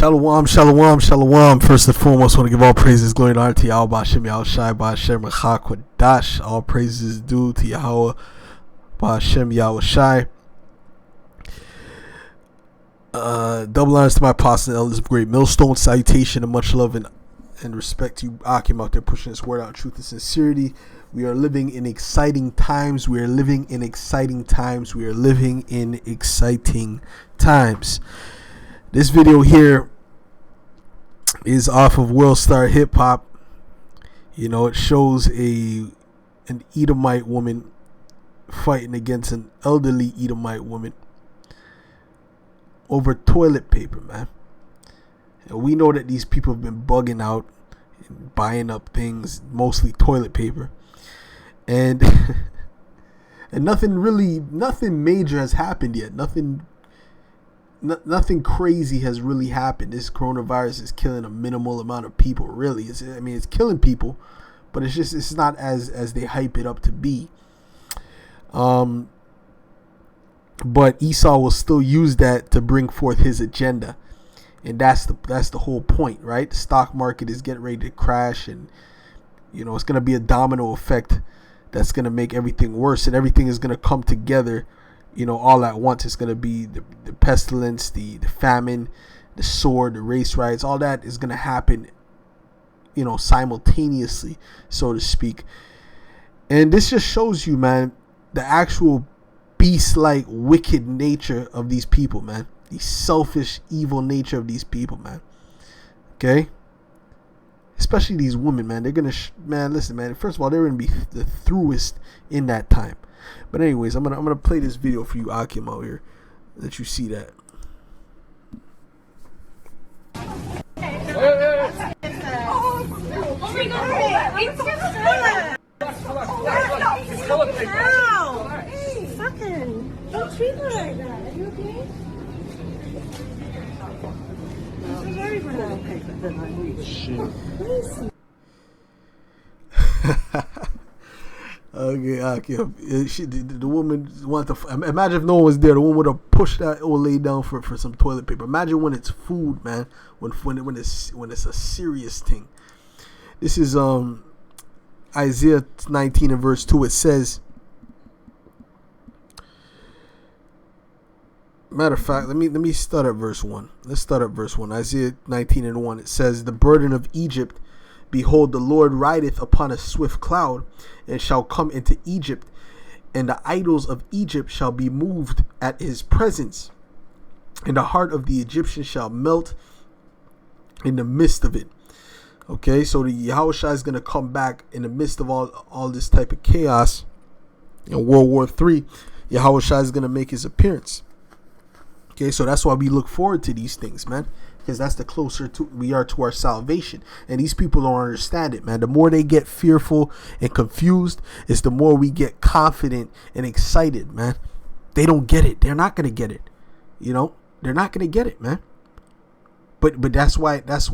Shalom, shalom, shalom. First and foremost, I want to give all praises, glory, and honor to Yahweh, Ba'ashem, Yahushai, Ba'ashem, Rachak, all praises due to Yahweh, Ba'ashem, Yahushai. Double honors to my apostles and elders of Great Millstone. Salutation and much love and respect to you, Akim, out there pushing this word out in truth and sincerity. We are living in exciting times. We are living in exciting times. We are living in exciting times. This video here is off of World Star Hip Hop. You know, it shows an Edomite woman fighting against an elderly Edomite woman over toilet paper, man. And we know that these people have been bugging out and buying up things, mostly toilet paper. And and nothing major has happened yet. Nothing crazy has really happened. This coronavirus is killing a minimal amount of people, really. It's killing people, but it's not as they hype it up to be. But Esau will still use that to bring forth his agenda. And that's the whole point, right? The stock market is getting ready to crash, and you know, it's going to be a domino effect that's going to make everything worse, and everything is going to come together, you know, all at once. It's going to be the pestilence, the famine, the sword, the race riots. All that is going to happen, you know, simultaneously, so to speak. And this just shows you, man, the actual beast-like wicked nature of these people, man. The selfish, evil nature of these people, man. Okay? Especially these women, man. They're gonna, man. Listen, man. First of all, they're gonna be the throughest in that time. But anyways, I'm gonna play this video for you, Akim, out here, that you see that. Fucking, don't treat her like that. Are you okay? Okay, Akim. The woman wanted to. Imagine if no one was there. The woman would have pushed that old lady down for some toilet paper. Imagine when it's food, man. When it's a serious thing. This is Isaiah 19 and verse 2. It says. Matter of fact, let me start at verse 1. Let's start at verse 1. Isaiah 19 and 1. It says, "The burden of Egypt, behold, the Lord rideth upon a swift cloud, and shall come into Egypt, and the idols of Egypt shall be moved at his presence, and the heart of the Egyptians shall melt in the midst of it." Okay, so the Yahushua is going to come back in the midst of all this type of chaos. In World War III, Yahushua is going to make his appearance. Okay, so that's why we look forward to these things, man, because that's the closer we are to our salvation. And these people don't understand it, man. The more they get fearful and confused, is the more we get confident and excited, man. They don't get it. They're not going to get it. You know, they're not going to get it, man. But that's why it's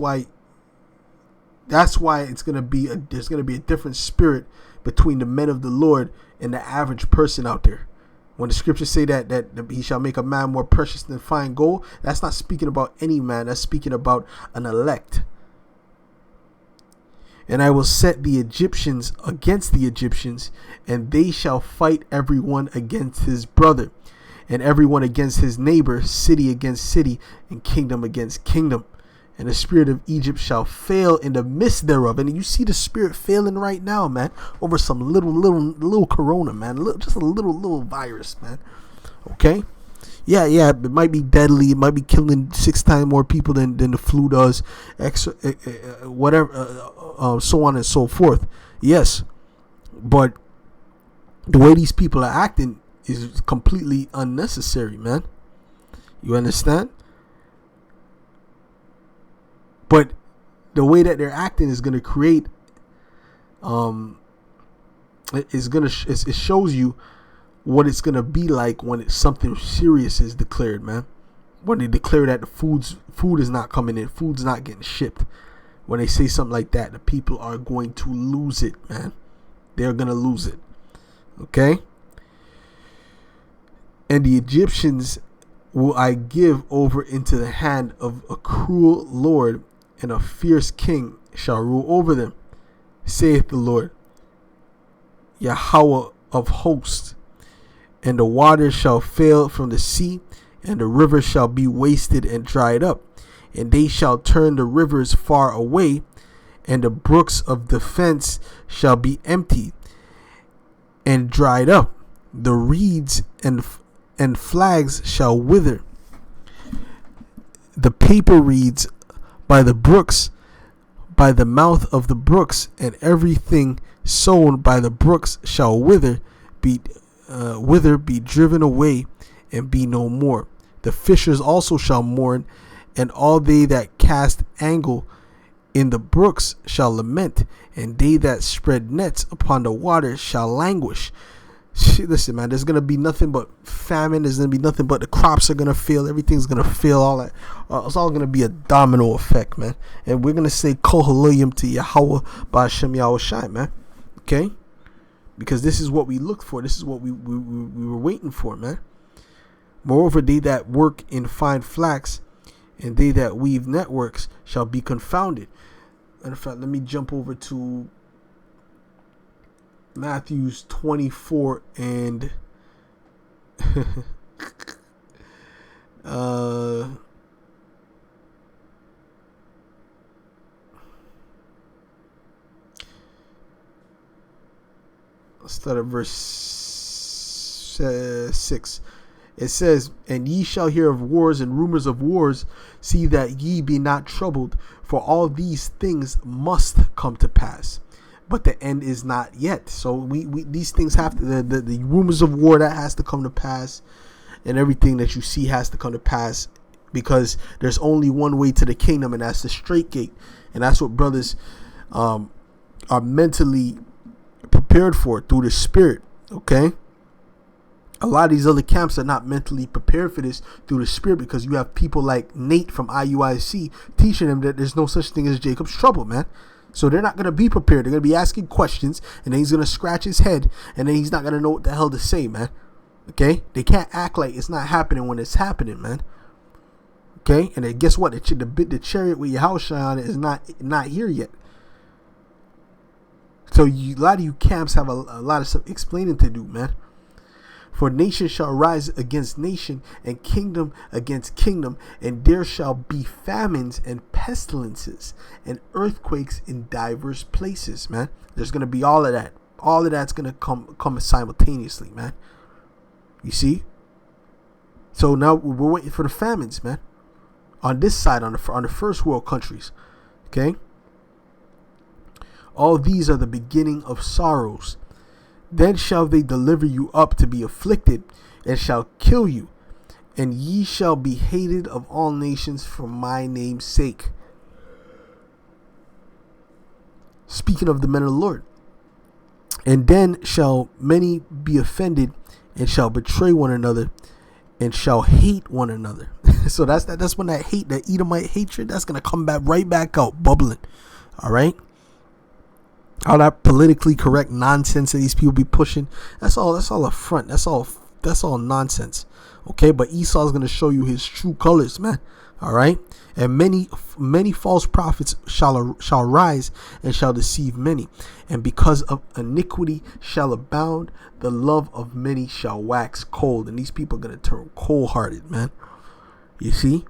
going to be there's going to be a different spirit between the men of the Lord and the average person out there. When the scriptures say that he shall make a man more precious than fine gold, that's not speaking about any man. That's speaking about an elect. "And I will set the Egyptians against the Egyptians, and they shall fight everyone against his brother, and everyone against his neighbor, city against city, and kingdom against kingdom. And the spirit of Egypt shall fail in the midst thereof." And you see the spirit failing right now, man, over some little corona, man. Just a little virus, man. Okay? Yeah, it might be deadly. It might be killing 6 times more people than the flu does. Whatever, so on and so forth. Yes. But the way these people are acting is completely unnecessary, man. You understand? But the way that they're acting is going to create, it shows you what it's going to be like when something serious is declared, man. When they declare that the food is not coming in, food's not getting shipped. When they say something like that, the people are going to lose it, man. They're going to lose it. Okay? And the Egyptians will I give over into the hand of a cruel lord, and a fierce king shall rule over them, saith the Lord, Yahweh of hosts. And the waters shall fail from the sea, and the rivers shall be wasted and dried up, and they shall turn the rivers far away, and the brooks of defense shall be emptied and dried up. The reeds and flags shall wither. The paper reeds by the brooks, by the mouth of the brooks, and everything sown by the brooks shall wither, be driven away, and be no more. The fishers also shall mourn, and all they that cast angle in the brooks shall lament, and they that spread nets upon the water shall languish. Listen, man, there's gonna be nothing but famine. There's gonna be nothing but the crops are gonna fail. Everything's gonna fail. All that. It's all gonna be a domino effect, man. And we're gonna say Kol Hallelujah to Yahweh Ba'Shem Yahushai, man. Okay, because this is what we looked for. This is what we were waiting for, man. Moreover, they that work in fine flax and they that weave networks shall be confounded. Matter of fact, let me jump over to Matthews 24 and let's start at verse 6. It says, and ye shall hear of wars and rumors of wars. See that ye be not troubled, for all these things must come to pass, but the end is not yet. So we these things have to, the rumors of war, that has to come to pass, and everything that you see has to come to pass, because there's only one way to the kingdom, and that's the straight gate. And that's what brothers are mentally prepared for through the Spirit. Okay, a lot of these other camps are not mentally prepared for this through the Spirit, because you have people like Nate from IUIC teaching them that there's no such thing as Jacob's trouble, man. So they're not going to be prepared. They're going to be asking questions, and then he's going to scratch his head, and then he's not going to know what the hell to say, man. Okay? They can't act like it's not happening when it's happening, man. Okay? And then guess what? The chariot with Yahushua on it is not here yet. So a lot of you camps have a lot of stuff explaining to do, man. For nation shall rise against nation, and kingdom against kingdom, and there shall be famines and pestilences and earthquakes in diverse places, man. There's going to be all of that. All of that's going to come simultaneously, man. You see? So now we're waiting for the famines, man. On this side, on the first world countries. Okay? All these are the beginning of sorrows. Then shall they deliver you up to be afflicted, and shall kill you, and ye shall be hated of all nations for my name's sake. Speaking of the men of the Lord. And then shall many be offended, and shall betray one another, and shall hate one another. So that's when that hate, that Edomite hatred, that's gonna come right back out, bubbling. All right. All that politically correct nonsense that these people be pushing, that's all a front. That's all nonsense. Okay, but Esau's gonna show you his true colors, man. All right, and many false prophets shall rise and shall deceive many, and because of iniquity shall abound, the love of many shall wax cold, and these people are gonna turn cold-hearted, man. You see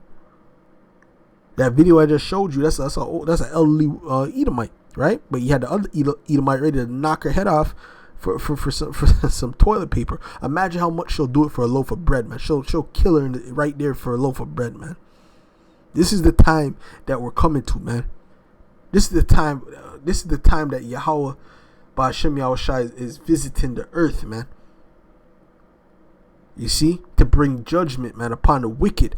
that video I just showed you? That's an elderly Edomite. Right, but you had the other Edomite ready to knock her head off for some toilet paper. Imagine how much she'll do it for a loaf of bread, man. She'll kill her right there for a loaf of bread, man. This is the time that we're coming to, man. This is the time. This is the time that Yahweh Ba'Shem Yahushai is visiting the earth, man. You see, to bring judgment, man, upon the wicked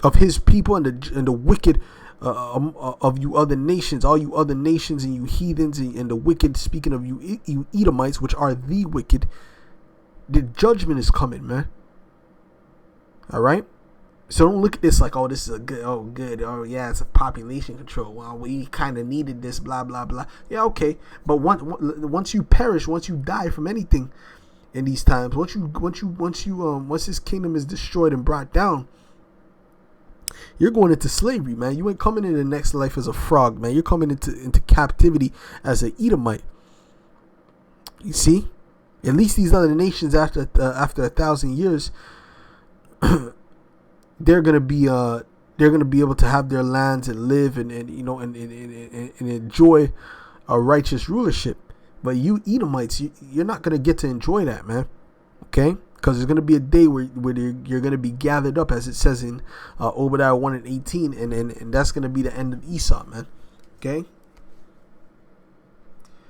of His people and the wicked. Of you other nations, all you other nations and you heathens and the wicked, speaking of you Edomites, which are the wicked, the judgment is coming, man. All right, so don't look at this like, oh, this is good, yeah, it's a population control. Well, we kind of needed this, blah blah blah. Yeah, okay, but once you perish, once you die from anything, in these times. Once his kingdom is destroyed and brought down, you're going into slavery, man. You ain't coming into the next life as a frog, man. You're coming into captivity as an Edomite. You see, at least these other nations after 1,000 years, they're gonna be able to have their lands and live and enjoy a righteous rulership. But you Edomites, you're not gonna get to enjoy that, man. Okay, because there's gonna be a day where you're gonna be gathered up, as it says in Obadiah 1:18, and that's gonna be the end of Esau, man. Okay.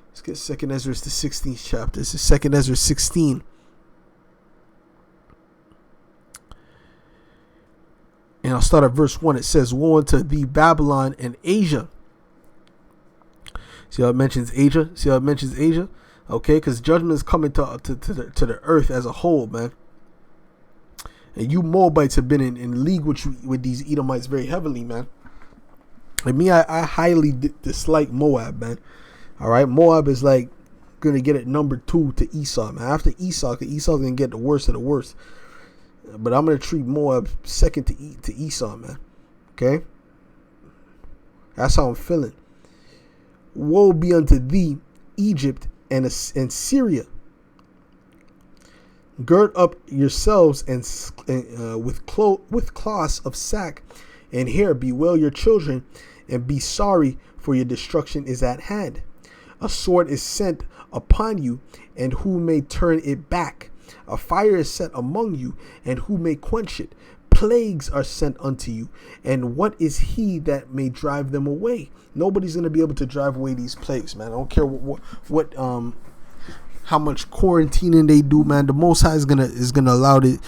Let's get 2nd Ezra, the 16th chapter. This is 2nd Ezra 16. And I'll start at verse 1. It says, "Woe unto thee, Babylon and Asia." See how it mentions Asia? Okay, because judgment is coming to the earth as a whole, man. And you Moabites have been in league with these Edomites very heavily, man. And me, I highly dislike Moab, man. All right, Moab is like gonna get at number 2 to Esau, man. After Esau, because Esau's gonna get the worst of the worst. But I'm gonna treat Moab second to Esau, man. Okay, that's how I'm feeling. Woe be unto thee, Egypt and Syria. Gird up yourselves and with cloths of sack and hair. Bewail your children and be sorry, for your destruction is at hand. A sword is sent upon you, and who may turn it back? A fire is set among you, and who may quench it? Plagues are sent unto you, and what is he that may drive them away? Nobody's going to be able to drive away these plagues, man. I don't care what how much quarantining they do, man. The Most High is gonna allow the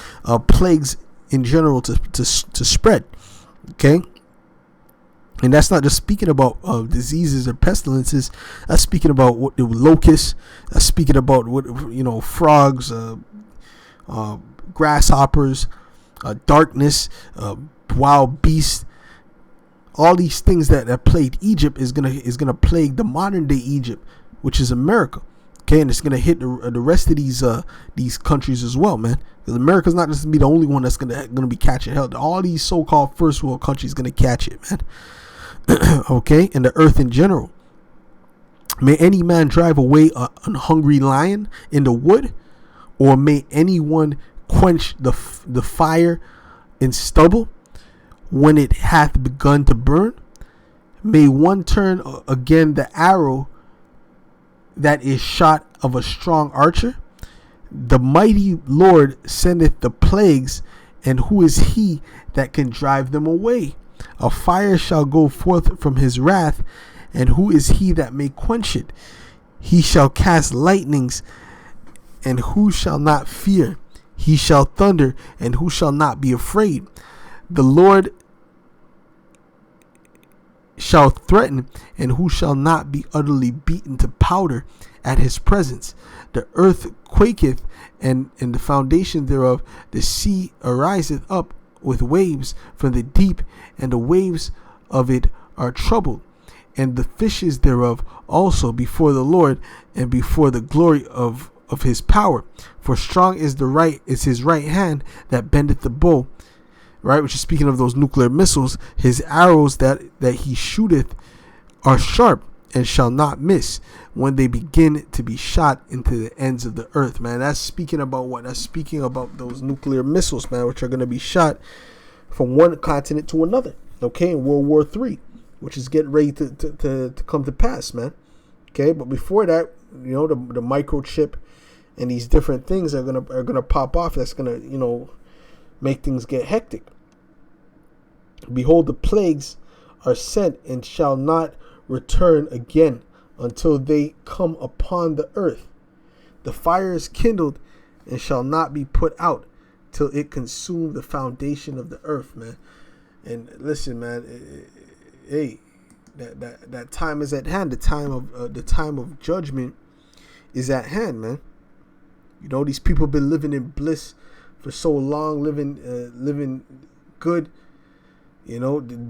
plagues in general to spread. Okay. And that's not just speaking about diseases or pestilences. That's speaking about what the locusts. That's speaking about frogs, grasshoppers, darkness, wild beasts. All these things that plagued Egypt is gonna plague the modern day Egypt, which is America. Okay, and it's gonna hit the rest of these countries as well, man. Because America's not just gonna be the only one that's gonna be catching hell. All these so-called first world countries gonna catch it, man. Okay, and the earth in general. May any man drive away an hungry lion in the wood, or may anyone quench the fire in stubble when it hath begun to burn? May one turn again the arrow that is shot of a strong archer? The mighty Lord sendeth the plagues, and who is he that can drive them away? A fire shall go forth from his wrath, and who is he that may quench it? He shall cast lightnings, and who shall not fear? He shall thunder, and who shall not be afraid? The Lord shall threaten, and who shall not be utterly beaten to powder at his presence? The earth quaketh, and the foundation thereof, the sea ariseth up with waves from the deep, and the waves of it are troubled, and the fishes thereof also before the Lord, and before the glory of his power. For strong is his right hand that bendeth the bow. Right, which is speaking of those nuclear missiles. His arrows that he shooteth are sharp, and shall not miss when they begin to be shot into the ends of the earth, man. That's speaking about what? That's speaking about those nuclear missiles, man, which are going to be shot from one continent to another. Okay, in World War III, which is getting ready to come to pass, man. Okay, but before that, the microchip and these different things are gonna pop off. That's gonna make things get hectic. Behold, the plagues are sent and shall not return again until they come upon the earth. The fire is kindled and shall not be put out till it consume the foundation of the earth, man. And listen, man, hey, that time is at hand. The time of judgment is at hand, man. These people have been living in bliss for so long, living good.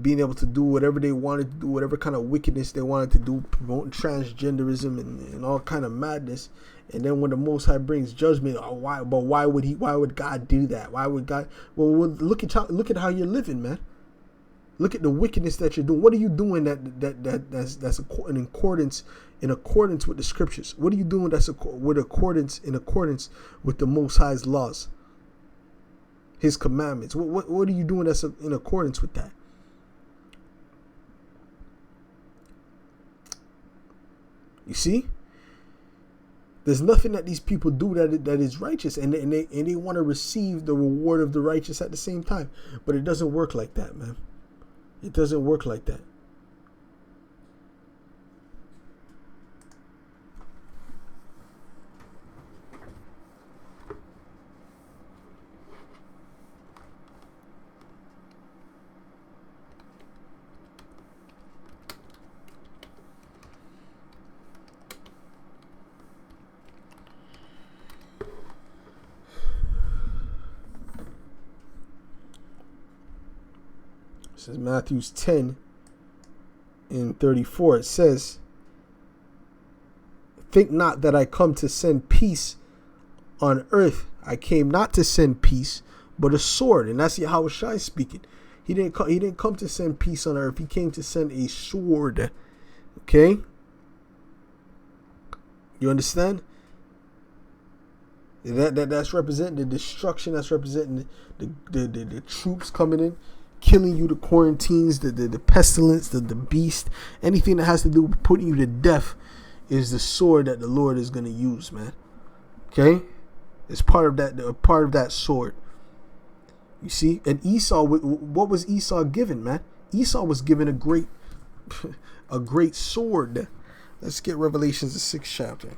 being able to do whatever they wanted to do, whatever kind of wickedness they wanted to do, promoting transgenderism and all kind of madness. And then when the Most High brings judgment, why would God do that? Why would God? Well, look at how you're living, man. Look at the wickedness that you're doing. What are you doing that's in accordance with the scriptures? What are you doing that's in accordance with the Most High's laws, His commandments? What are you doing that's in accordance with that? You see, there's nothing that these people do that is righteous, and they want to receive the reward of the righteous at the same time. But it doesn't work like that, man. It doesn't work like that. This is Matthew 10:34. It says, "Think not that I come to send peace on earth. I came not to send peace, but a sword." And that's Yahweh Shai speaking. He didn't come to send peace on earth. He came to send a sword. Okay? You understand? That's representing the destruction. That's representing the troops coming in, killing you, the quarantines, the pestilence, the beast, anything that has to do with putting you to death is the sword that the Lord is going to use, man. Okay? It's part of that sword. You see? And Esau, what was Esau given, man? Esau was given a great sword. Let's get Revelations, the 6th chapter.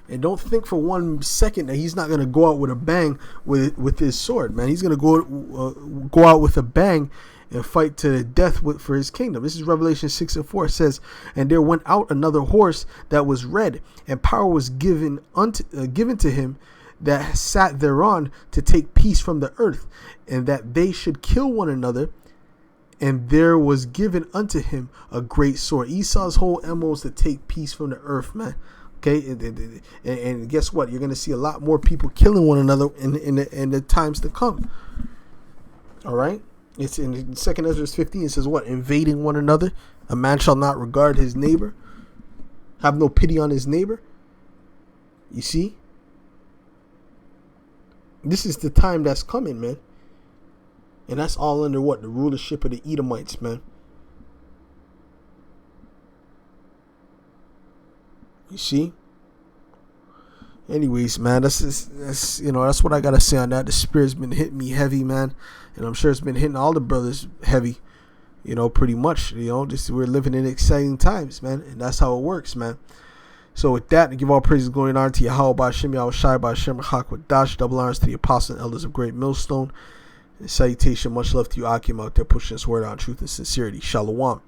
And don't think for 1 second that he's not going to go out with a bang with his sword, man. He's going to go out with a bang and fight to the death for his kingdom. This is Revelation 6:4. It says, "And there went out another horse that was red, and power was given to him that sat thereon to take peace from the earth, and that they should kill one another. And there was given unto him a great sword." Esau's whole MO is to take peace from the earth, man. Okay, and guess what? You're going to see a lot more people killing one another in the times to come. All right? It's in 2 Ezra 15. It says what? "Invading one another. A man shall not regard his neighbor. Have no pity on his neighbor." You see? This is the time that's coming, man. And that's all under what? The rulership of the Edomites, man. You see? Anyways, man, that's what I gotta say on that. The Spirit's been hitting me heavy, man, and I'm sure it's been hitting all the brothers heavy. Pretty much. We're living in exciting times, man, and that's how it works, man. So with that, I give all praises, glory, and honor to Yahweh Ba'Shem, Yahweh Shai Ba'Shem, Dash, double honors to the apostles and elders of Great Millstone. And salutation, much love to you, Akim, out there pushing this word on truth and sincerity. Shalom.